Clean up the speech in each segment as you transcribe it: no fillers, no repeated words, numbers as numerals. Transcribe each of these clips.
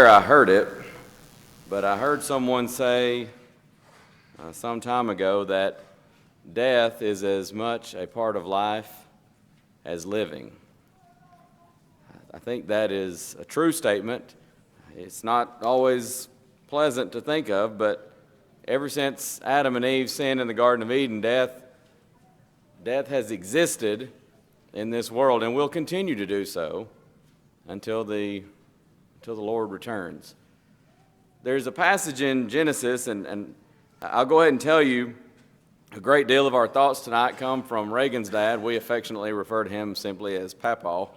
I heard it, but I heard someone say some time ago that death is as much a part of life as living. I think that is a true statement. It's not always pleasant to think of, but ever since Adam and Eve sinned in the Garden of Eden, death has existed in this world and will continue to do so until the Lord returns. There's a passage in Genesis, and I'll go ahead and tell you, a great deal of our thoughts tonight come from Reagan's dad. We affectionately refer to him simply as Papaw.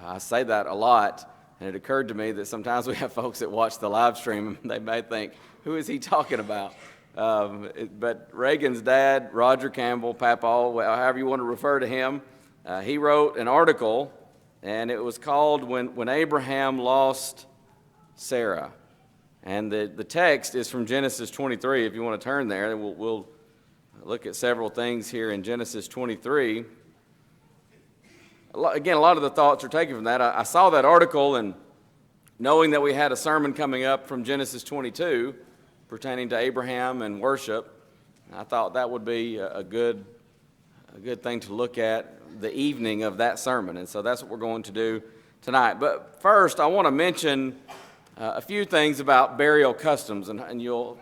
I say that a lot, and it occurred to me that sometimes we have folks that watch the live stream, and they may think, who is he talking about? But Reagan's dad, Roger Campbell, Papaw, however you want to refer to him, he wrote an article, and it was called When Abraham Lost Sarah. And the text is from Genesis 23. If you want to turn there, we'll look at several things here in Genesis 23. Again, a lot of the thoughts are taken from that. I saw that article, and knowing that we had a sermon coming up from Genesis 22 pertaining to Abraham and worship, I thought that would be a good thing to look at the evening of that sermon. And so that's what we're going to do tonight. But first, I want to mention a few things about burial customs, and you'll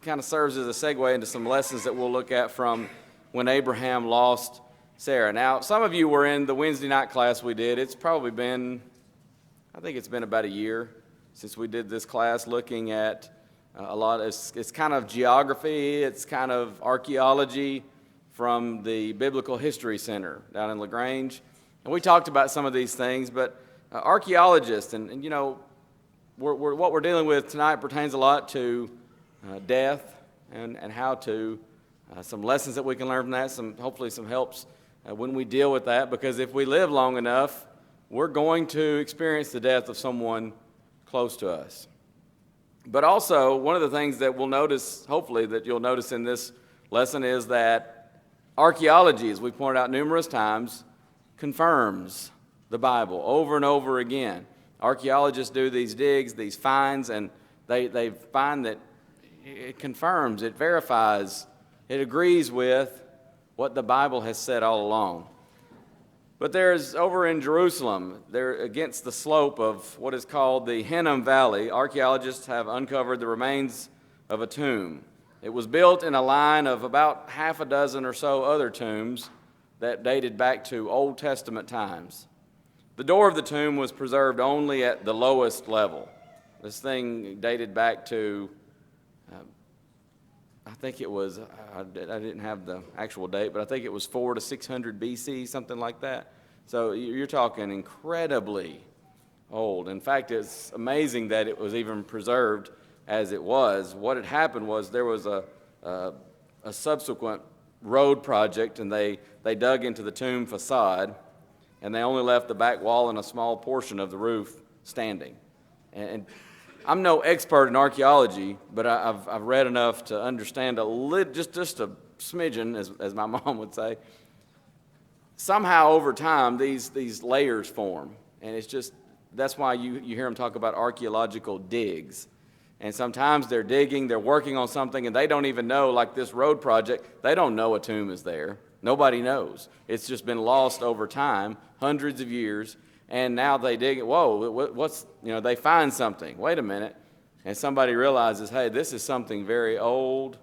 kind of serves as a segue into some lessons that we'll look at from When Abraham Lost Sarah. Now, some of you were in the Wednesday night class we did. It's probably been, I think it's been about a year since we did this class, looking at a lot of, it's kind of geography, it's kind of archaeology from the Biblical History Center down in LaGrange. And we talked about some of these things, but archaeologists, and you know, what we're dealing with tonight pertains a lot to death and how to, some lessons that we can learn from that, hopefully some helps when we deal with that, because if we live long enough, we're going to experience the death of someone close to us. But also, one of the things that we'll notice, hopefully that you'll notice in this lesson, is that archaeology, as we pointed out numerous times, confirms the Bible over and over again. Archaeologists do these digs, these finds, and they find that it confirms, it verifies, it agrees with what the Bible has said all along. But there's, over in Jerusalem, there against the slope of what is called the Hinnom Valley, archaeologists have uncovered the remains of a tomb. It was built in a line of about half a dozen or so other tombs that dated back to Old Testament times. The door of the tomb was preserved only at the lowest level. This thing dated back to, I think it was, I didn't have the actual date, but I think it was 400 to 600 BC, something like that. So you're talking incredibly old. In fact, it's amazing that it was even preserved as it was. What had happened was there was a subsequent road project, and they dug into the tomb facade, and they only left the back wall and a small portion of the roof standing. And I'm no expert in archaeology, but I've read enough to understand just a smidgen, as my mom would say. Somehow over time, these layers form, and it's just, that's why you hear them talk about archaeological digs. And sometimes they're digging, they're working on something, and they don't even know, like this road project, they don't know a tomb is there. Nobody knows. It's just been lost over time, hundreds of years, and now they dig it. Whoa, they find something. Wait a minute. And somebody realizes, hey, this is something very old.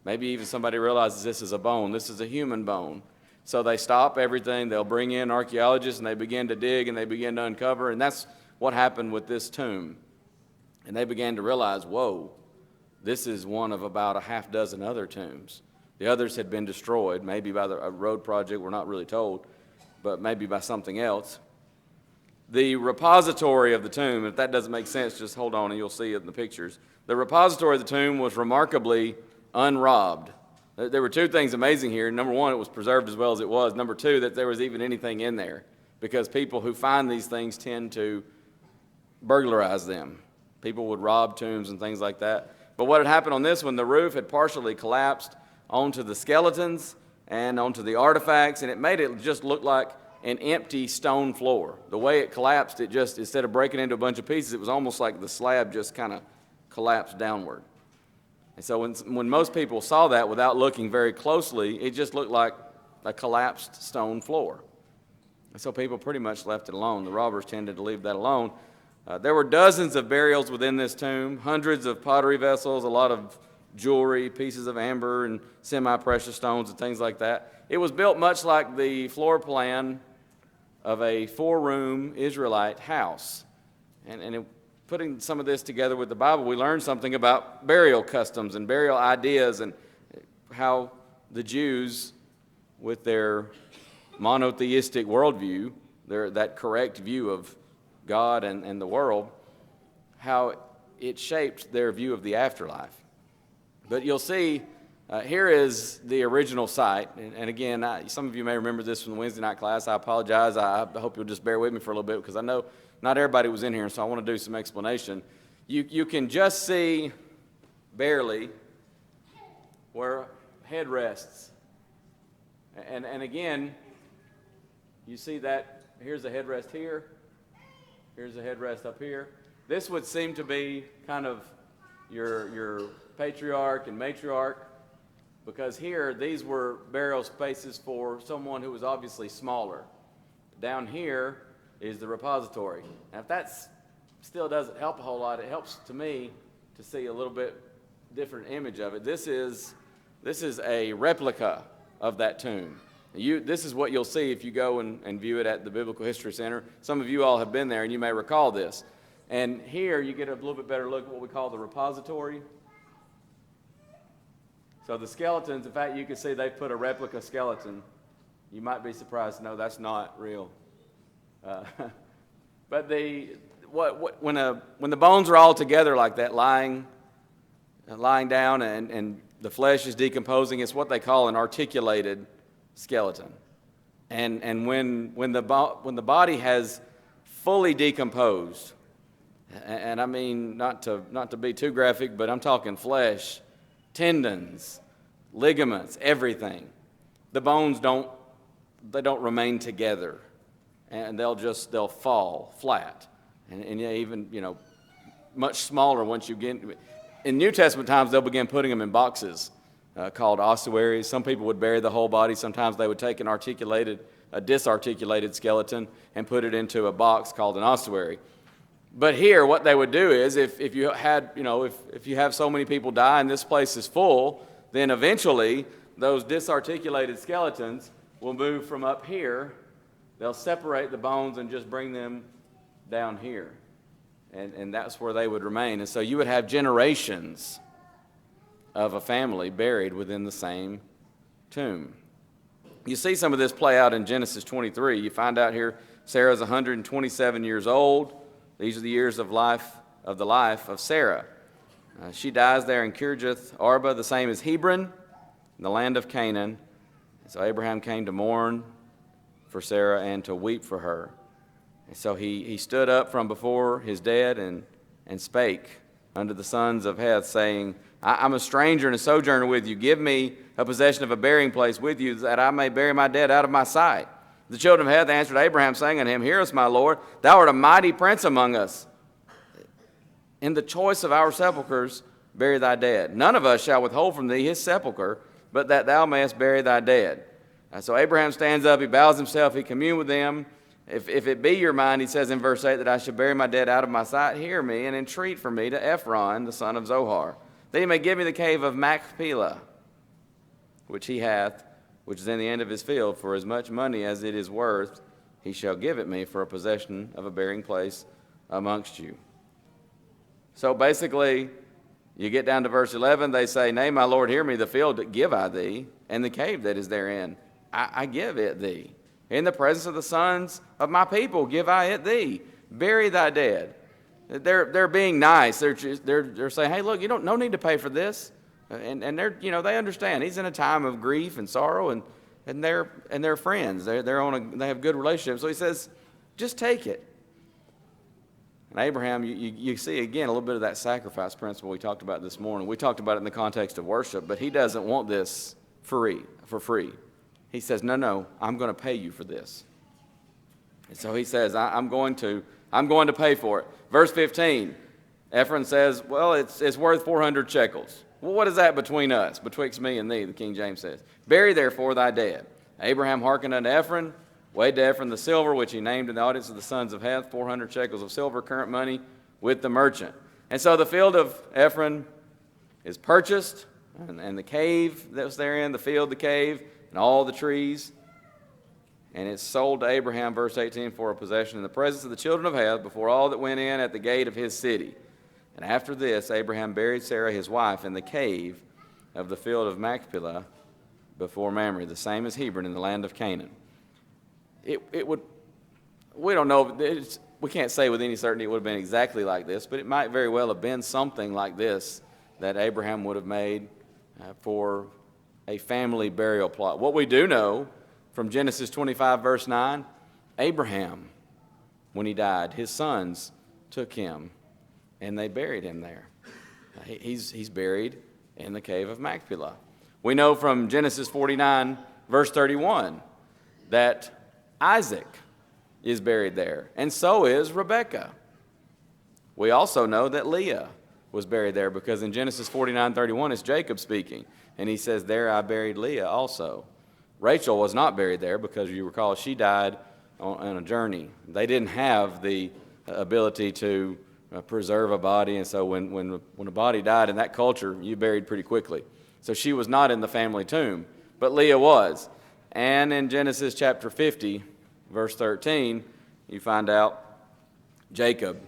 Maybe even somebody realizes this is a bone. This is a human bone. So they stop everything. They'll bring in archaeologists, and they begin to dig, and they begin to uncover. And that's what happened with this tomb. And they began to realize, whoa, this is one of about a half dozen other tombs. The others had been destroyed, maybe by a road project, we're not really told, but maybe by something else. The repository of the tomb, if that doesn't make sense, just hold on and you'll see it in the pictures. The repository of the tomb was remarkably unrobbed. There were two things amazing here. Number one, it was preserved as well as it was. Number two, that there was even anything in there, because people who find these things tend to burglarize them. People would rob tombs and things like that. But what had happened on this one, the roof had partially collapsed onto the skeletons and onto the artifacts, and it made it just look like an empty stone floor. The way it collapsed, it just, instead of breaking into a bunch of pieces, it was almost like the slab just kind of collapsed downward. And so when most people saw that without looking very closely, it just looked like a collapsed stone floor. And so people pretty much left it alone. The robbers tended to leave that alone. There were dozens of burials within this tomb, hundreds of pottery vessels, a lot of jewelry, pieces of amber and semi-precious stones and things like that. It was built much like the floor plan of a 4-room Israelite house. And putting some of this together with the Bible, we learn something about burial customs and burial ideas and how the Jews, with their monotheistic worldview, that correct view of God and the world, how it shaped their view of the afterlife. But you'll see, here is the original site. And again, some of you may remember this from the Wednesday night class. I apologize. I hope you'll just bear with me for a little bit because I know not everybody was in here, so I want to do some explanation. You can just see barely where head rests. And again, you see that here's a headrest here. Here's a headrest up here. This would seem to be kind of your patriarch and matriarch, because here these were burial spaces for someone who was obviously smaller. Down here is the repository. Now, if that still doesn't help a whole lot, it helps to me to see a little bit different image of it. This is a replica of that tomb. This is what you'll see if you go and view it at the Biblical History Center. Some of you all have been there, and you may recall this. And here you get a little bit better look at what we call the repository. So the skeletons, in fact, you can see they've put a replica skeleton. You might be surprised to know that's not real. But when the bones are all together like that, lying down, and the flesh is decomposing, it's what they call an articulated skeleton. And when the body has fully decomposed, and I mean not to be too graphic, but I'm talking flesh, tendons, ligaments, everything. The bones don't remain together, and they'll fall flat, and even much smaller once you get. In New Testament times, they'll begin putting them in boxes called ossuaries. Some people would bury the whole body. Sometimes they would take a disarticulated skeleton and put it into a box called an ossuary. But here, what they would do is, if you have so many people die and this place is full, then eventually those disarticulated skeletons will move from up here. They'll separate the bones and just bring them down here. And that's where they would remain. And so you would have generations of a family buried within the same tomb. You see some of this play out in Genesis 23. You find out here Sarah's 127 years old. These are the years of the life of Sarah. She dies there in Kirjath Arba, the same as Hebron, in the land of Canaan. So Abraham came to mourn for Sarah and to weep for her. And so he stood up from before his dead and spake unto the sons of Heth, saying, I'm a stranger and a sojourner with you. Give me a possession of a burying place with you, that I may bury my dead out of my sight. The children of Heth answered Abraham, saying unto him, Hear us, my Lord, thou art a mighty prince among us. In the choice of our sepulchres bury thy dead. None of us shall withhold from thee his sepulchre, but that thou mayest bury thy dead. So Abraham stands up, he bows himself, he communed with them. If it be your mind, he says in verse 8, that I should bury my dead out of my sight, hear me and entreat for me to Ephron, the son of Zohar, that he may give me the cave of Machpelah, which he hath, which is in the end of his field, for as much money as it is worth, he shall give it me for a possession of a burying place amongst you. So basically, you get down to verse 11, they say, Nay, my Lord, hear me, the field give I thee, and the cave that is therein, I give it thee. In the presence of the sons of my people give I it thee. Bury thy dead. They're being nice. They're saying, hey, look, no need to pay for this. And they're they understand. He's in a time of grief and sorrow, and they're friends. They have good relationships. So he says, just take it. And Abraham, you see again a little bit of that sacrifice principle we talked about this morning. We talked about it in the context of worship, but he doesn't want this for free. He says, no, I'm going to pay you for this. And so he says, I'm going to pay for it. Verse 15, Ephron says, well, it's worth 400 shekels. Well, what is that between us, betwixt me and thee, the King James says. Bury therefore thy dead. Abraham hearkened unto Ephron, weighed to Ephron the silver, which he named in the audience of the sons of Heth, 400 shekels of silver, current money, with the merchant. And so the field of Ephron is purchased, and the cave that was therein, the field, the cave, and all the trees. And it's sold to Abraham, verse 18, for a possession in the presence of the children of Heth, before all that went in at the gate of his city. And after this, Abraham buried Sarah his wife in the cave of the field of Machpelah before Mamre, the same as Hebron in the land of Canaan. We don't know, we can't say with any certainty it would have been exactly like this, but it might very well have been something like this that Abraham would have made for a family burial plot. What we do know from Genesis 25, verse 9, Abraham, when he died, his sons took him and they buried him there. He's buried in the cave of Machpelah. We know from Genesis 49, verse 31, that Isaac is buried there, and so is Rebekah. We also know that Leah was buried there, because in Genesis 49:31 it's Jacob speaking, and he says, there I buried Leah also. Rachel was not buried there because, you recall, she died on a journey. They didn't have the ability to preserve a body, and so when a body died in that culture, you buried pretty quickly. So she was not in the family tomb, but Leah was. And in Genesis chapter 50, verse 13, you find out Jacob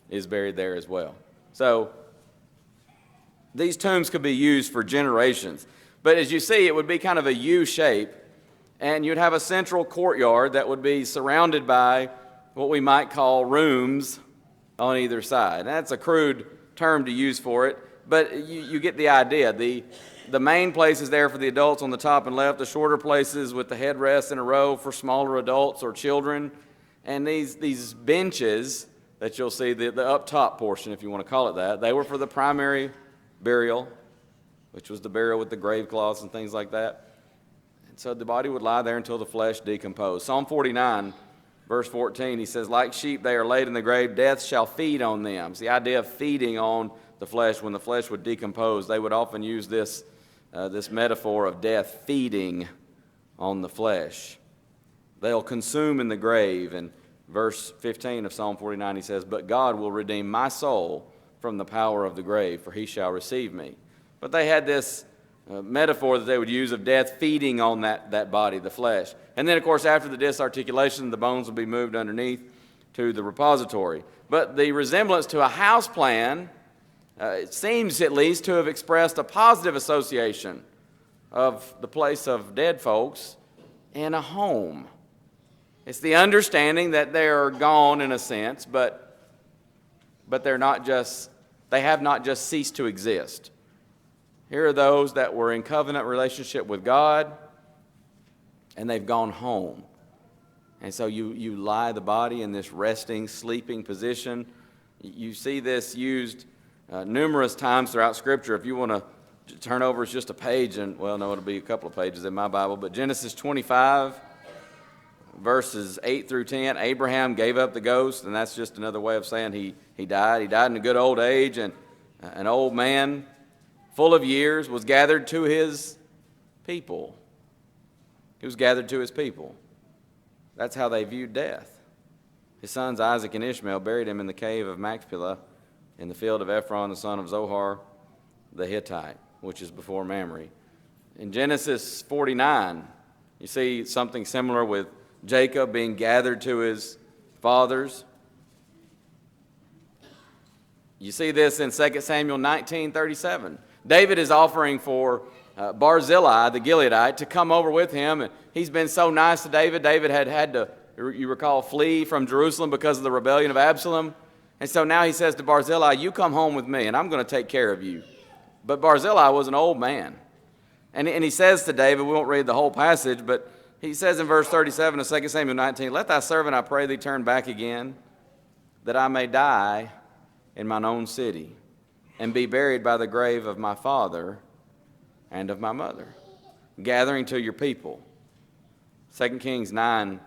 is buried there as well. So these tombs could be used for generations. But as you see, it would be kind of a U shape, and you'd have a central courtyard that would be surrounded by what we might call rooms on either side. And that's a crude term to use for it, but you get the idea. The main place is there for the adults on the top and left, the shorter places with the headrests in a row for smaller adults or children. And these benches that you'll see, the up top portion, if you want to call it that, they were for the primary burial, which was the burial with the grave cloths and things like that. And so the body would lie there until the flesh decomposed. Psalm 49, verse 14, he says, like sheep they are laid in the grave, death shall feed on them. It's the idea of feeding on the flesh. When the flesh would decompose, they would often use this metaphor of death feeding on the flesh. They'll consume in the grave. And verse 15 of Psalm 49, he says, but God will redeem my soul from the power of the grave, for he shall receive me. But they had this metaphor that they would use of death feeding on that body, the flesh. And then, of course, after the disarticulation, the bones would be moved underneath to the repository. But the resemblance to a house plan, it seems at least to have expressed a positive association of the place of dead folks in a home. It's the understanding that they are gone in a sense, but they have not just ceased to exist. Here are those that were in covenant relationship with God, and they've gone home. And so you lie the body in this resting, sleeping position. You see this used numerous times throughout Scripture. If you want to turn over, it's just a page, and well, no, it'll be a couple of pages in my Bible. But Genesis 25, verses 8 through 10, Abraham gave up the ghost, and that's just another way of saying he died. He died in a good old age, and an old man, full of years, was gathered to his people. He was gathered to his people. That's how they viewed death. His sons Isaac and Ishmael buried him in the cave of Machpelah in the field of Ephron, the son of Zohar, the Hittite, which is before Mamre. In Genesis 49, you see something similar with Jacob being gathered to his fathers. You see this in 2 Samuel 19:37. David is offering for Barzillai, the Gileadite, to come over with him. And he's been so nice to David. David had to, you recall, flee from Jerusalem because of the rebellion of Absalom. And so now he says to Barzillai, you come home with me, and I'm going to take care of you. But Barzillai was an old man. And he says to David, we won't read the whole passage, but he says in verse 37 of 2 Samuel 19, let thy servant, I pray thee, turn back again, that I may die in mine own city, and be buried by the grave of my father and of my mother. Gathering to your people. 2 Kings 9,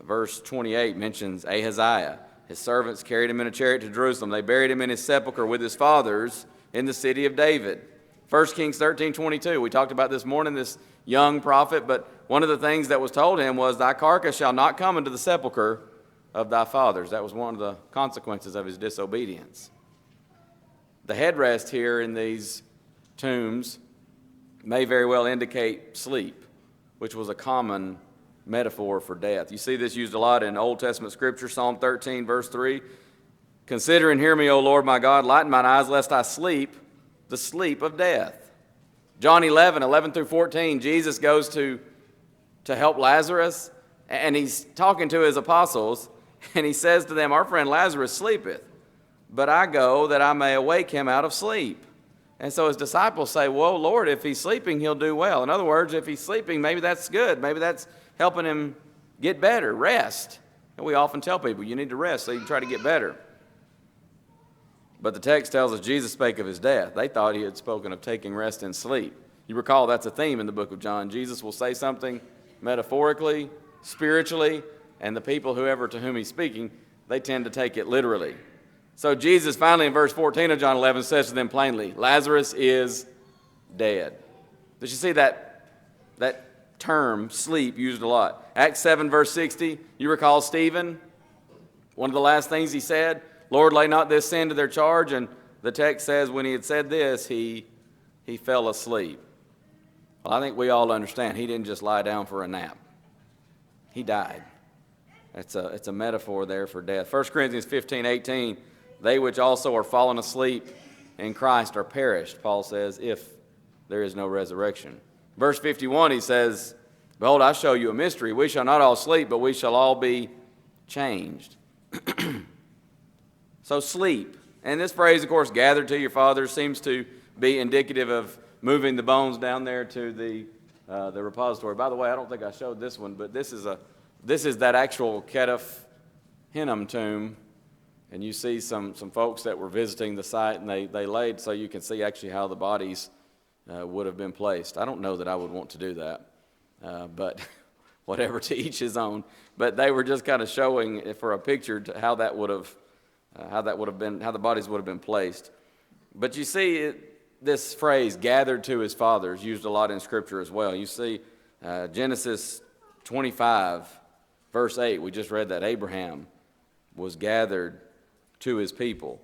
Verse 28 mentions Ahaziah. His servants carried him in a chariot to Jerusalem. They buried him in his sepulchre with his fathers in the city of David. 1 Kings 13:22. We talked about this morning, this young prophet, but one of the things that was told him was, thy carcass shall not come into the sepulchre of thy fathers. That was one of the consequences of his disobedience. The headrest here in these tombs may very well indicate sleep, which was a common metaphor for death. You see this used a lot in Old Testament Scripture, Psalm 13, verse 3. Consider and hear me, O Lord my God, lighten mine eyes, lest I sleep the sleep of death. John 11 through 14, Jesus goes to help Lazarus, and he's talking to his apostles, and he says to them, our friend Lazarus sleepeth, but I go that I may awake him out of sleep. And so his disciples say, well, Lord, if he's sleeping, he'll do well. In other words, if he's sleeping, maybe that's good. Maybe that's helping him get better, rest. And we often tell people, you need to rest so you can try to get better. But the text tells us Jesus spake of his death. They thought he had spoken of taking rest and sleep. You recall that's a theme in the book of John. Jesus will say something metaphorically, spiritually, and the people, whoever to whom he's speaking, they tend to take it literally. So Jesus finally in verse 14 of John 11 says to them plainly, Lazarus is dead. Did you see that term, sleep, used a lot? Acts 7 verse 60, you recall Stephen? One of the last things he said, Lord, lay not this sin to their charge. And the text says when he had said this, he fell asleep. Well, I think we all understand he didn't just lie down for a nap. He died. It's a metaphor there for death. 1 Corinthians 15:18, they which also are fallen asleep in Christ are perished, Paul says, if there is no resurrection. Verse 51, he says, behold, I show you a mystery. We shall not all sleep, but we shall all be changed. So sleep. And this phrase, of course, gathered to your fathers, seems to be indicative of moving the bones down there to the repository. By the way, I don't think I showed this one, but this is that actual Kedef Hinnom tomb. And you see some folks that were visiting the site, and they laid so you can see actually how the bodies would have been placed. I don't know that I would want to do that, but whatever, to each his own. But they were just kind of showing for a picture to how that would have been, how the bodies would have been placed. But you see this phrase, gathered to his fathers, used a lot in Scripture as well. You see Genesis 25, verse 8, we just read that Abraham was gathered to his people.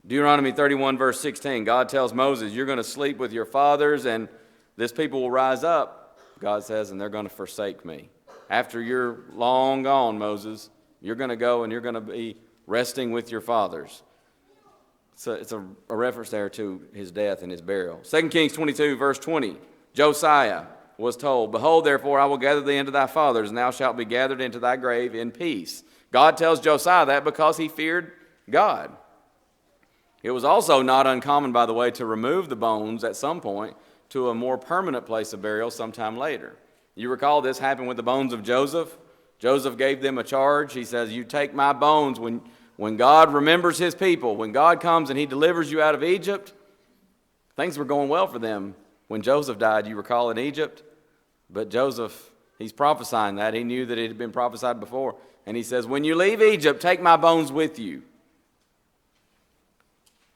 Deuteronomy 31, verse 16, God tells Moses, you're going to sleep with your fathers, and this people will rise up, God says, and they're going to forsake me. After you're long gone, Moses, you're going to go and you're going to be resting with your fathers. So it's a reference there to his death and his burial. 2 Kings 22, verse 20, Josiah was told, behold, therefore, I will gather thee into thy fathers, and thou shalt be gathered into thy grave in peace. God tells Josiah that because he feared God. It was also not uncommon, by the way, to remove the bones at some point to a more permanent place of burial sometime later. You recall this happened with the bones of Joseph. Joseph gave them a charge. He says, you take my bones when God remembers his people, when God comes and he delivers you out of Egypt. Things were going well for them when Joseph died, you recall, in Egypt. But Joseph, he's prophesying that. He knew that it had been prophesied before. And he says, when you leave Egypt, take my bones with you.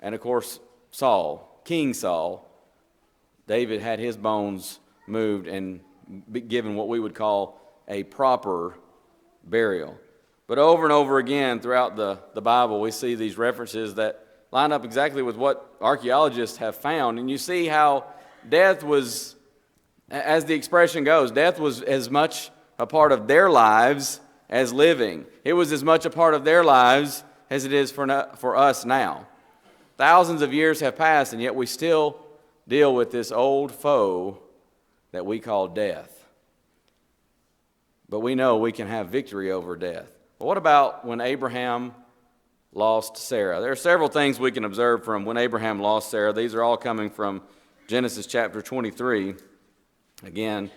And of course, Saul, King Saul, David had his bones moved and given what we would call a proper burial. But over and over again throughout the Bible, we see these references that line up exactly with what archaeologists have found. And you see how death was, as the expression goes, death was as much a part of their lives as living. It was as much a part of their lives as it is for us now. Thousands of years have passed, and yet we still deal with this old foe that we call death. But we know we can have victory over death. But what about when Abraham lost Sarah? There are several things we can observe from when Abraham lost Sarah. These are all coming from Genesis chapter 23. Again,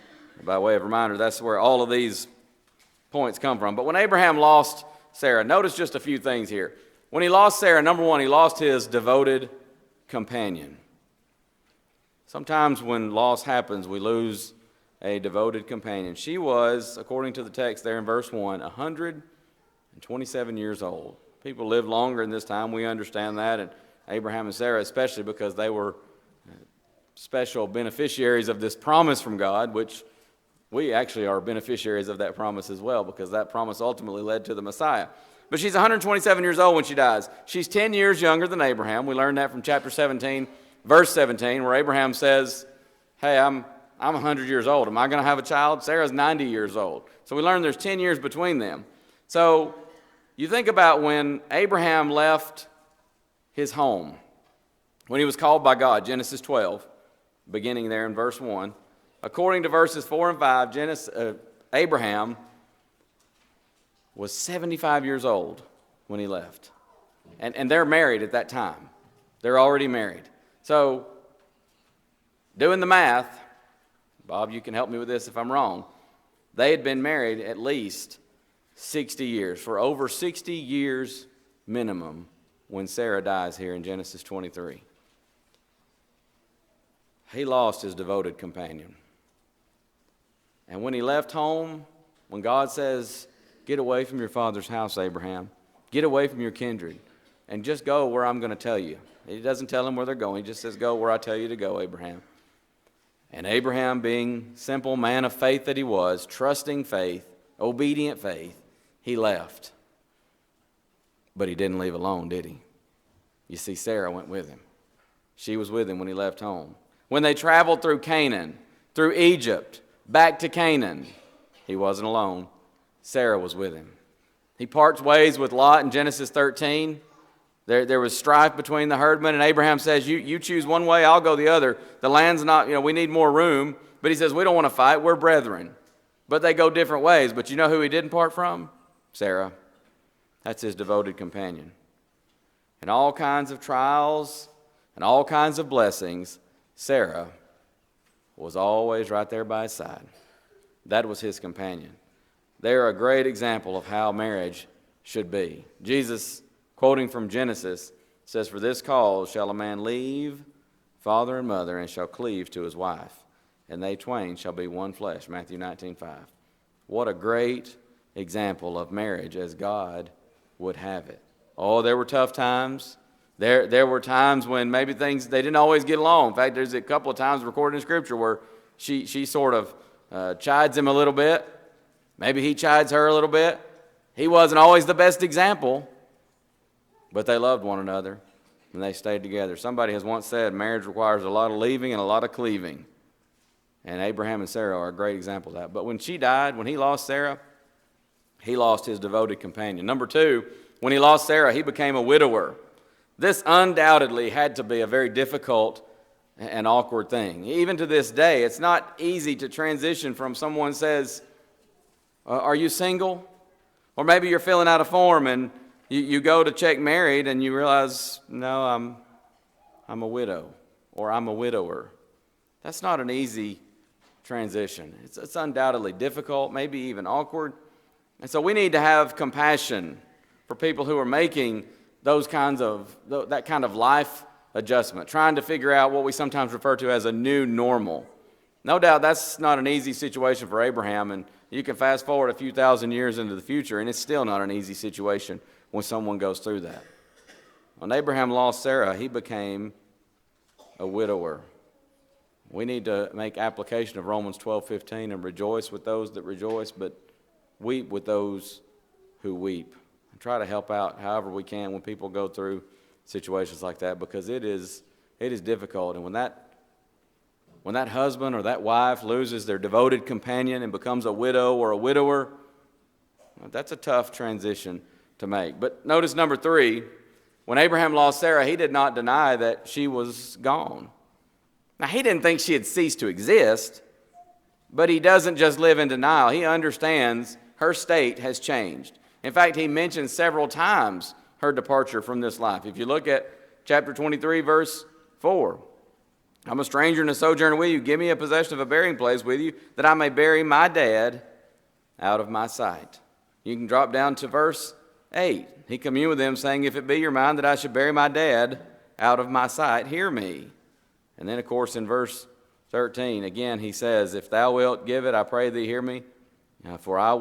by way of reminder, that's where all of these points come from. But when Abraham lost Sarah, notice just a few things here. When he lost Sarah, number one, he lost his devoted companion. Sometimes when loss happens, we lose a devoted companion. She was, according to the text there in verse 1, 127 years old. People lived longer in this time. We understand that, and Abraham and Sarah especially, because they were special beneficiaries of this promise from God, which we actually are beneficiaries of that promise as well, because that promise ultimately led to the Messiah. But she's 127 years old when she dies. She's 10 years younger than Abraham. We learned that from chapter 17, verse 17, where Abraham says, hey, I'm 100 years old. Am I going to have a child? Sarah's 90 years old. So we learned there's 10 years between them. So you think about when Abraham left his home, when he was called by God, Genesis 12, beginning there in verse 1. According to verses 4 and 5, Abraham was 75 years old when he left. And they're married at that time. They're already married. So, doing the math, Bob, you can help me with this if I'm wrong, they had been married at least 60 years, for over 60 years minimum, when Sarah dies here in Genesis 23. He lost his devoted companion. And when he left home, when God says, get away from your father's house, Abraham, get away from your kindred, and just go where I'm going to tell you. He doesn't tell him where they're going. He just says, go where I tell you to go, Abraham. And Abraham, being simple man of faith that he was, trusting faith, obedient faith, he left. But he didn't leave alone, did he? You see, Sarah went with him. She was with him when he left home. When they traveled through Canaan, through Egypt, back to Canaan, he wasn't alone. Sarah was with him. He parts ways with Lot in Genesis 13. There was strife between the herdmen, and Abraham says, you choose one way, I'll go the other. The land's not, we need more room. But he says, we don't want to fight, we're brethren. But they go different ways. But you know who he didn't part from? Sarah. That's his devoted companion. In all kinds of trials and all kinds of blessings, Sarah was always right there by his side. That was his companion. They're a great example of how marriage should be. Jesus, quoting from Genesis, says, for this cause shall a man leave father and mother, and shall cleave to his wife, and they twain shall be one flesh. Matthew 19:5. What a great example of marriage as God would have it. Oh, there were tough times. There were times when maybe they didn't always get along. In fact, there's a couple of times recorded in Scripture where she sort of chides him a little bit. Maybe he chides her a little bit. He wasn't always the best example, but they loved one another, and they stayed together. Somebody has once said marriage requires a lot of leaving and a lot of cleaving. And Abraham and Sarah are a great example of that. But when she died, when he lost Sarah, he lost his devoted companion. Number two, when he lost Sarah, he became a widower. This undoubtedly had to be a very difficult and awkward thing. Even to this day, it's not easy to transition from someone says, are you single? Or maybe you're filling out a form and you go to check married and you realize, no, I'm a widow, or I'm a widower. That's not an easy transition. It's undoubtedly difficult, maybe even awkward. And so we need to have compassion for people who are making that kind of life adjustment, trying to figure out what we sometimes refer to as a new normal. No doubt that's not an easy situation for Abraham, and you can fast forward a few thousand years into the future, and it's still not an easy situation when someone goes through that. When Abraham lost Sarah, he became a widower. We need to make application of Romans 12:15 and rejoice with those that rejoice, but weep with those who weep. And try to help out however we can when people go through situations like that, because it is difficult. And when that husband or that wife loses their devoted companion and becomes a widow or a widower, that's a tough transition to make. But notice number three, when Abraham lost Sarah, he did not deny that she was gone. Now, he didn't think she had ceased to exist, but he doesn't just live in denial. He understands her state has changed. In fact, he mentions several times her departure from this life. If you look at chapter 23, verse 4, I'm a stranger and a sojourner with you. Give me a possession of a burying place with you, that I may bury my dad out of my sight. You can drop down to verse 8. He communed with them, saying, if it be your mind that I should bury my dad out of my sight, hear me. And then, of course, in verse 13, again he says, if thou wilt give it, I pray thee hear me, for I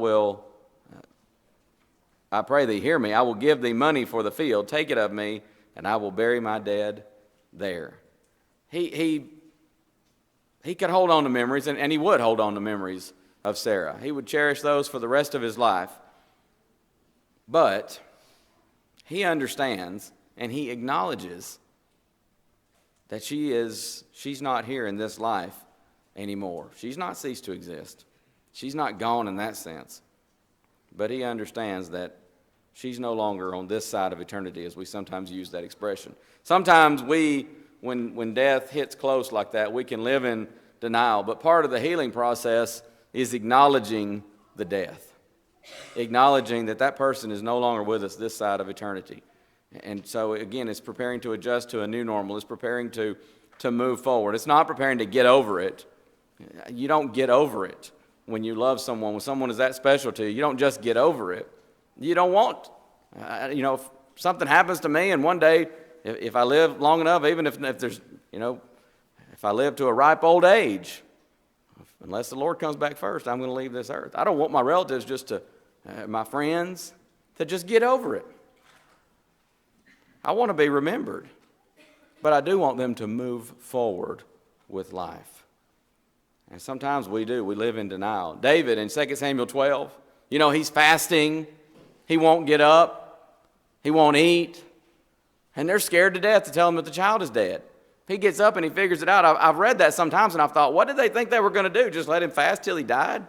pray thee hear me, I will give thee money for the field, take it of me, and I will bury my dead there. He could hold on to memories, and he would hold on to memories of Sarah. He would cherish those for the rest of his life. But he understands and he acknowledges that she's not here in this life anymore. She's not ceased to exist. She's not gone in that sense. But he understands that she's no longer on this side of eternity, as we sometimes use that expression. Sometimes when death hits close like that, we can live in denial. But part of the healing process is acknowledging the death. Acknowledging that person is no longer with us this side of eternity. And so, again, it's preparing to adjust to a new normal. It's preparing to move forward. It's not preparing to get over it. You don't get over it when you love someone. When someone is that special to you, you don't just get over it. You don't want, if something happens to me and one day, if I live long enough, even if there's, if I live to a ripe old age, unless the Lord comes back first, I'm going to leave this earth. I don't want my relatives my friends, to just get over it. I want to be remembered, but I do want them to move forward with life. And sometimes we do. We live in denial. David in 2 Samuel 12, he's fasting. He won't get up. He won't eat. And they're scared to death to tell him that the child is dead. He gets up and he figures it out. I've read that sometimes and I've thought, what did they think they were going to do? Just let him fast till he died?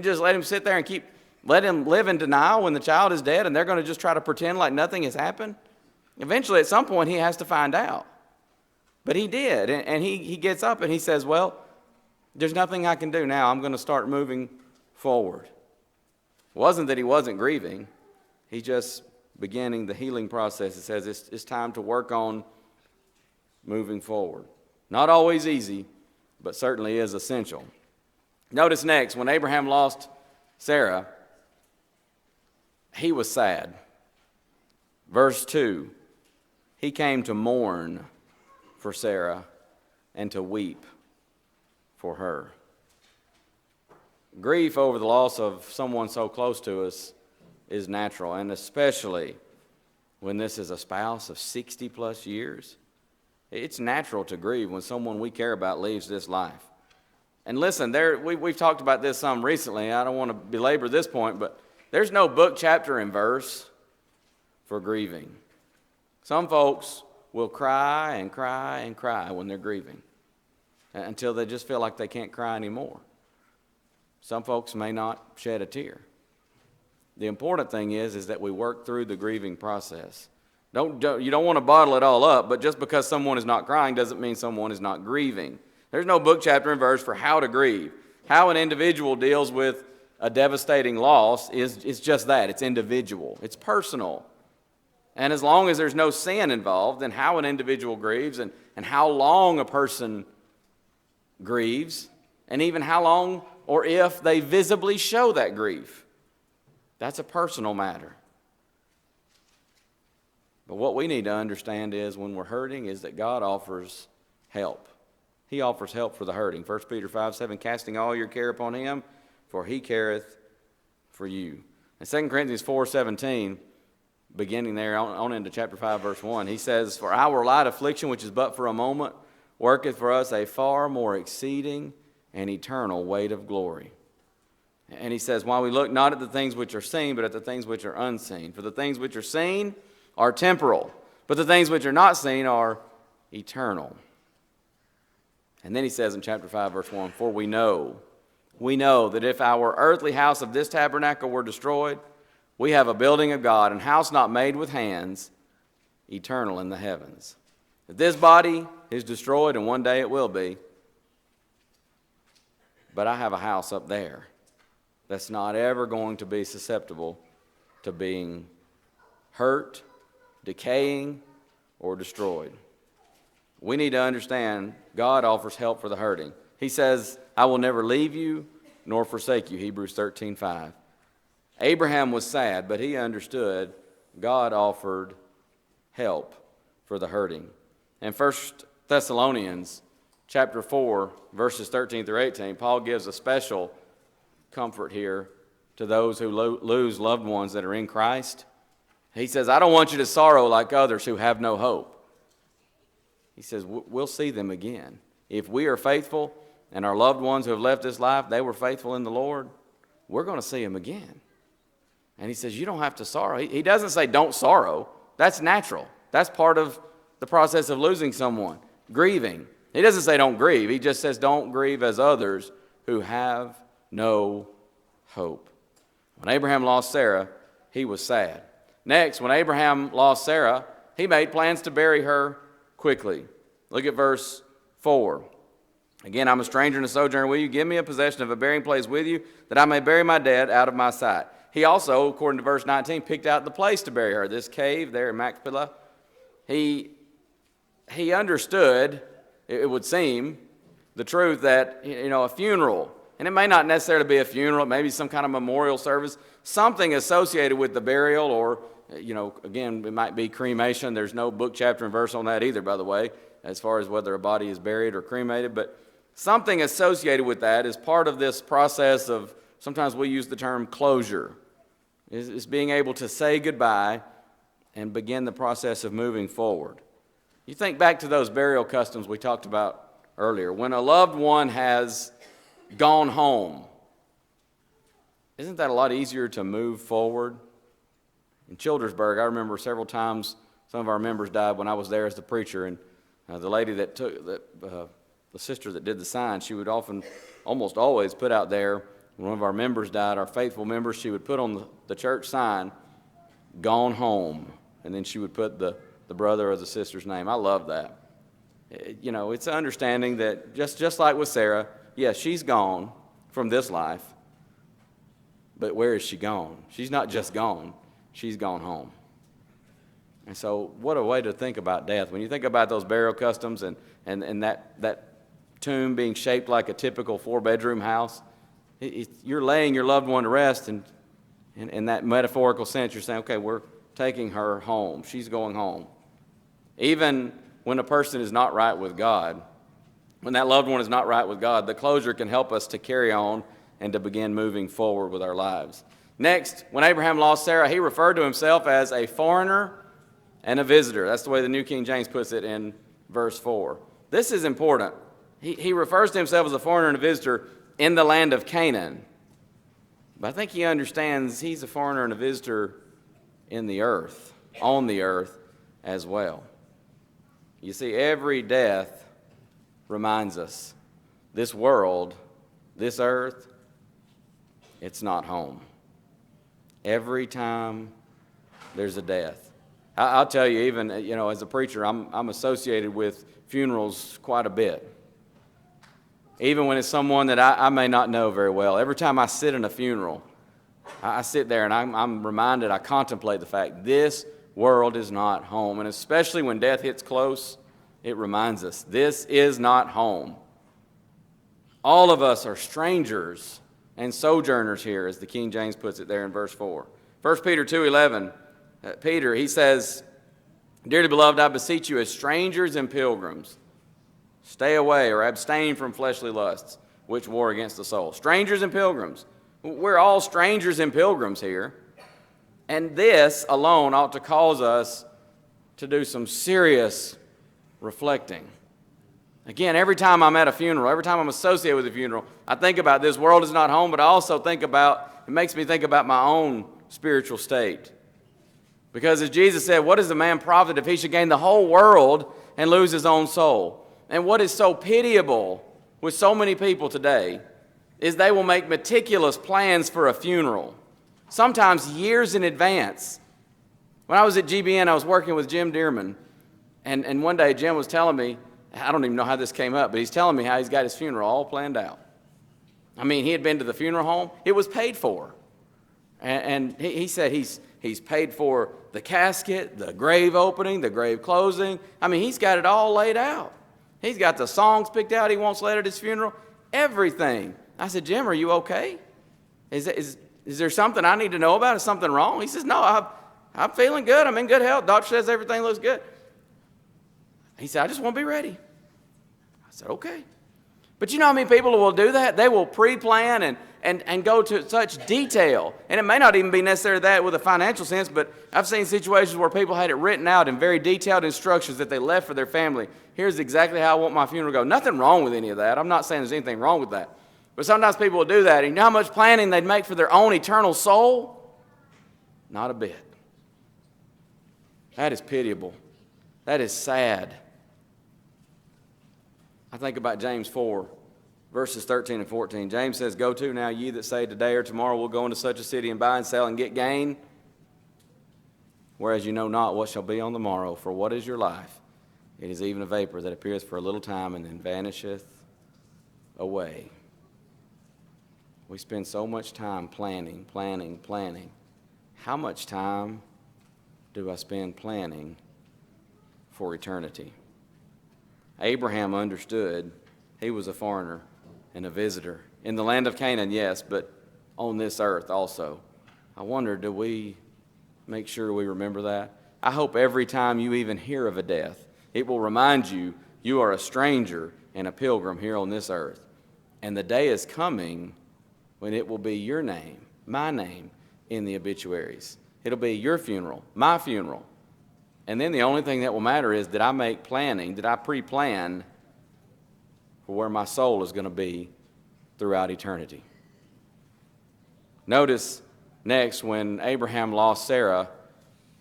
Just let him sit there and let him live in denial when the child is dead and they're going to just try to pretend like nothing has happened? Eventually, at some point, he has to find out. But he did, and he gets up and he says, well, there's nothing I can do now. I'm going to start moving forward. It wasn't that he wasn't grieving. He's just beginning the healing process. It says it's time to work on moving forward. Not always easy, but certainly is essential. Notice next, when Abraham lost Sarah, he was sad. Verse 2, he came to mourn for Sarah and to weep for her. Grief over the loss of someone so close to us is natural, and especially when this is a spouse of 60 plus years. It's natural to grieve when someone we care about leaves this life. And listen, we've talked about this some recently. I don't want to belabor this point, but there's no book, chapter, and verse for grieving. Some folks will cry and cry and cry when they're grieving until they just feel like they can't cry anymore. Some folks may not shed a tear. The important thing is that we work through the grieving process. You don't want to bottle it all up, but just because someone is not crying doesn't mean someone is not grieving. There's no book, chapter, and verse for how to grieve. How an individual deals with a devastating loss is just that. It's individual. It's personal. And as long as there's no sin involved, then how an individual grieves and how long a person grieves, and even how long or if they visibly show that grief, that's a personal matter. But what we need to understand is when we're hurting is that God offers help. He offers help for the hurting. 1 Peter 5:7, casting all your care upon him, for he careth for you. And 2 Corinthians 4:17, beginning there on into chapter 5, verse 1, he says, for our light affliction, which is but for a moment, worketh for us a far more exceeding and eternal weight of glory. And he says, while we look not at the things which are seen, but at the things which are unseen. For the things which are seen are temporal, but the things which are not seen are eternal. And then he says in chapter 5, verse 1, for we know that if our earthly house of this tabernacle were destroyed, we have a building of God, and house not made with hands, eternal in the heavens. If this body is destroyed, and one day it will be, but I have a house up there that's not ever going to be susceptible to being hurt, decaying, or destroyed. We need to understand God offers help for the hurting. He says, I will never leave you nor forsake you, Hebrews 13:5. Abraham was sad, but he understood God offered help for the hurting. In 1 Thessalonians chapter 4, verses 13 through 18, Paul gives a special comfort here to those who lose loved ones that are in Christ. He says, I don't want you to sorrow like others who have no hope. He says, we'll see them again. If we are faithful and our loved ones who have left this life, they were faithful in the Lord, we're going to see them again. And he says, you don't have to sorrow. He doesn't say don't sorrow. That's natural. That's part of the process of losing someone, grieving. He doesn't say don't grieve. He just says don't grieve as others who have no hope. When Abraham lost Sarah, he was sad. Next, when Abraham lost Sarah, he made plans to bury her quickly. Look at verse 4. Again, I'm a stranger and a sojourner with you. Give me a possession of a burying place with you, that I may bury my dead out of my sight. He also, according to verse 19, picked out the place to bury her, this cave there in Machpelah. He understood, it would seem, the truth that, a funeral, and it may not necessarily be a funeral, it may be some kind of memorial service, something associated with the burial, or, again, it might be cremation. There's no book, chapter, and verse on that either, by the way, as far as whether a body is buried or cremated, but something associated with that is part of this process of, sometimes we use the term closure. It's being able to say goodbye and begin the process of moving forward. You think back to those burial customs we talked about earlier. When a loved one has gone home, isn't that a lot easier to move forward? In Childersburg, I remember several times some of our members died when I was there as the preacher, and the lady that took, the sister that did the sign, she would almost always put out there, when one of our members died, our faithful members, she would put on the church sign, gone home, and then she would put the brother or the sister's name. I love that. It's an understanding that just like with Sarah, yes, she's gone from this life, but where is she gone? She's not just gone, she's gone home. And so what a way to think about death. When you think about those burial customs and that tomb being shaped like a typical 4-bedroom house, you're laying your loved one to rest, and in that metaphorical sense, you're saying, okay, we're taking her home. She's going home. Even when a person is not right with God, when that loved one is not right with God, the closure can help us to carry on and to begin moving forward with our lives. Next, when Abraham lost Sarah, he referred to himself as a foreigner and a visitor. That's the way the New King James puts it in verse 4. This is important. He refers to himself as a foreigner and a visitor in the land of Canaan. But I think he understands he's a foreigner and a visitor in the earth, on the earth as well. You see, every death reminds us this world, this earth, it's not home. Every time there's a death. I'll tell you, even, as a preacher, I'm associated with funerals quite a bit. Even when it's someone that I may not know very well. Every time I sit in a funeral, I sit there and I'm reminded, I contemplate the fact this world is not home. And especially when death hits close, it reminds us this is not home. All of us are strangers and sojourners here, as the King James puts it there in verse 4. 1 Peter 2:11, Peter, he says, "Dearly beloved, I beseech you as strangers and pilgrims, stay away or abstain from fleshly lusts, which war against the soul." Strangers and pilgrims. We're all strangers and pilgrims here. And this alone ought to cause us to do some serious reflecting. Again, every time I'm at a funeral, every time I'm associated with a funeral, I think about this world is not home, but I also it makes me think about my own spiritual state. Because as Jesus said, what does a man profit if he should gain the whole world and lose his own soul? And what is so pitiable with so many people today is they will make meticulous plans for a funeral, sometimes years in advance. When I was at GBN, I was working with Jim Dearman, and one day Jim was telling me, I don't even know how this came up, but he's telling me how he's got his funeral all planned out. I mean, he had been to the funeral home. It was paid for. And he said he's paid for the casket, the grave opening, the grave closing. I mean, he's got it all laid out. He's got the songs picked out he wants led at his funeral, everything. I said, Jim, are you okay? Is there something I need to know about? Is something wrong? He says, no, I'm feeling good. I'm in good health. Doctor says everything looks good. He said, I just want to be ready. I said, okay. But you know how many people will do that? They will pre-plan and go to such detail. And it may not even be necessarily that with a financial sense, but I've seen situations where people had it written out in very detailed instructions that they left for their family. Here's exactly how I want my funeral to go. Nothing wrong with any of that. I'm not saying there's anything wrong with that. But sometimes people will do that. And you know how much planning they'd make for their own eternal soul? Not a bit. That is pitiable. That is sad. I think about James 4, verses 13 and 14. James says, "Go to now, ye that say today or tomorrow we'll go into such a city and buy and sell and get gain, whereas you know not what shall be on the morrow. For what is your life? It is even a vapor that appeareth for a little time and then vanisheth away." We spend so much time planning. How much time do I spend planning for eternity? Abraham understood he was a foreigner and a visitor. In the land of Canaan, yes, but on this earth also. I wonder, do we make sure we remember that? I hope every time you even hear of a death, it will remind you you are a stranger and a pilgrim here on this earth. And the day is coming when it will be your name, my name, in the obituaries. It'll be your funeral, my funeral. And then the only thing that will matter is, did I make planning, did I pre-plan for where my soul is going to be throughout eternity? Notice next, when Abraham lost Sarah,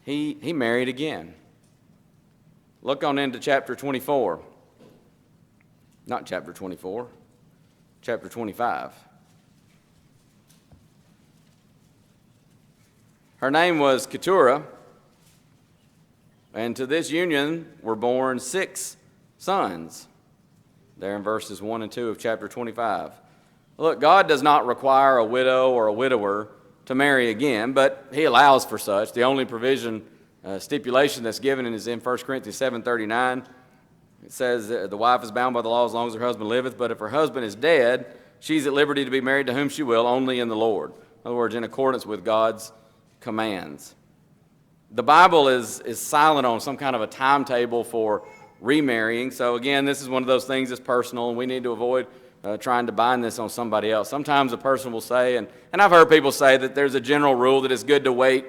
he married again. Look on into chapter 24. Not chapter 24, chapter 25. Her name was Keturah, and to this union were born 6 sons. There in verses 1 and 2 of chapter 25. Look, God does not require a widow or a widower to marry again, but he allows for such. The only provision, stipulation that's given is in 1 Corinthians 7:39. It says the wife is bound by the law as long as her husband liveth, but if her husband is dead, she's at liberty to be married to whom she will, only in the Lord. In other words, in accordance with God's commands. The Bible is silent on some kind of a timetable for remarrying. So again, this is one of those things that's personal, and we need to avoid trying to bind this on somebody else. Sometimes a person will say, and I've heard people say that there's a general rule that it's good to wait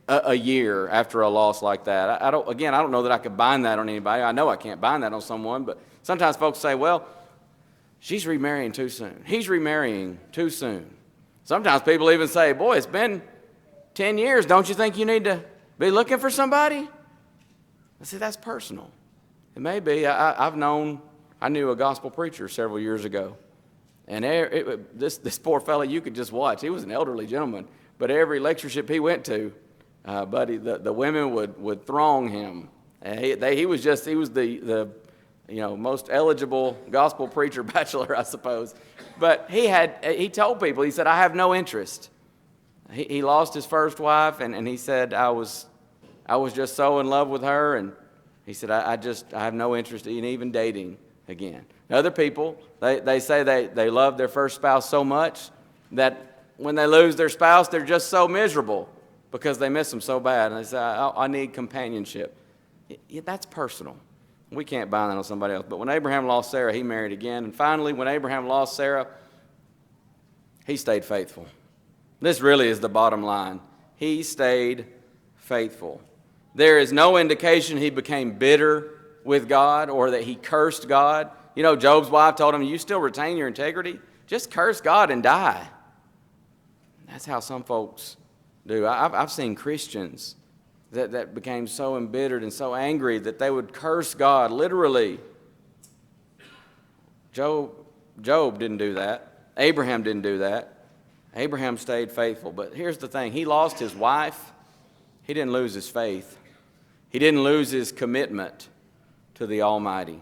a year after a loss like that. I don't know that I could bind that on anybody. I know I can't bind that on someone, but sometimes folks say, well, she's remarrying too soon. He's remarrying too soon. Sometimes people even say, boy, it's been 10 years. Don't you think you need to be looking for somebody? I say, that's personal. It may be. I knew a gospel preacher several years ago. And this poor fellow, you could just watch. He was an elderly gentleman. But every lectureship he went to, the women would throng him. And he was the most eligible gospel preacher bachelor, I suppose. But he told people, he said, I have no interest. He lost his first wife, and he said, I was just so in love with her, and he said, I have no interest in even dating again. Other people, they say they love their first spouse so much that when they lose their spouse, they're just so miserable because they miss them so bad. And they say, I need companionship. That's personal. We can't bind that on somebody else. But when Abraham lost Sarah, he married again. And finally, when Abraham lost Sarah, he stayed faithful. This really is the bottom line. He stayed faithful. There is no indication he became bitter with God or that he cursed God. You know, Job's wife told him, you still retain your integrity? Just curse God and die. That's how some folks do. I've seen Christians that became so embittered and so angry that they would curse God, literally. Job didn't do that. Abraham didn't do that. Abraham stayed faithful. But here's the thing. He lost his wife. He didn't lose his faith. He didn't lose his commitment to the Almighty.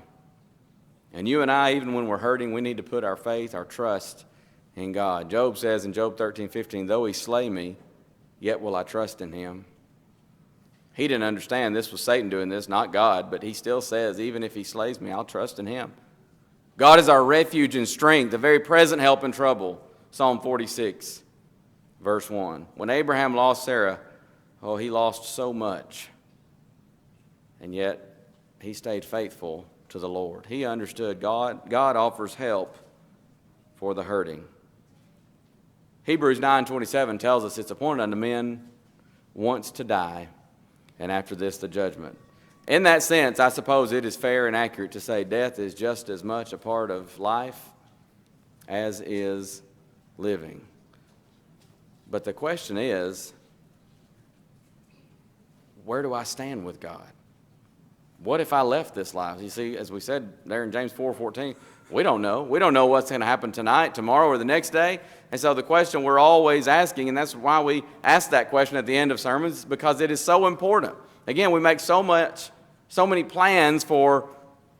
And you and I, even when we're hurting, we need to put our faith, our trust in God. Job says in Job 13:15, though he slay me, yet will I trust in him. He didn't understand this was Satan doing this, not God, but he still says, even if he slays me, I'll trust in him. God is our refuge and strength, the very present help in trouble. Psalm 46, verse 1. When Abraham lost Sarah, he lost so much. And yet, he stayed faithful to the Lord. He understood God offers help for the hurting. Hebrews 9:27 tells us it's appointed unto men once to die, and after this the judgment. In that sense, I suppose it is fair and accurate to say death is just as much a part of life as is living. But the question is, where do I stand with God? What if I left this life? You see, as we said there in James 4:14, we don't know. We don't know what's going to happen tonight, tomorrow, or the next day. And so the question we're always asking, and that's why we ask that question at the end of sermons, because it is so important. Again, we make so many plans for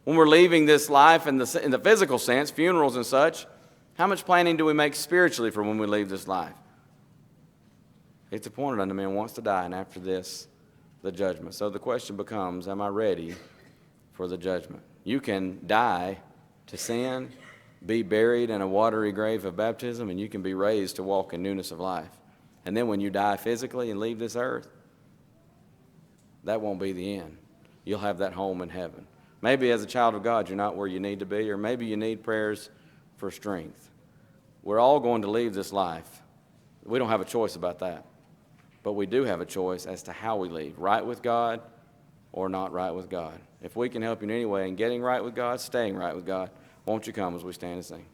when we're leaving this life in the physical sense, funerals and such. How much planning do we make spiritually for when we leave this life? It's appointed unto men once to die, and after this, the judgment. So the question becomes, am I ready for the judgment? You can die to sin, be buried in a watery grave of baptism, and you can be raised to walk in newness of life. And then when you die physically and leave this earth, that won't be the end. You'll have that home in heaven. Maybe as a child of God, you're not where you need to be, or maybe you need prayers for strength. We're all going to leave this life. We don't have a choice about that. But we do have a choice as to how we leave, right with God or not right with God. If we can help you in any way in getting right with God, staying right with God, won't you come as we stand and sing?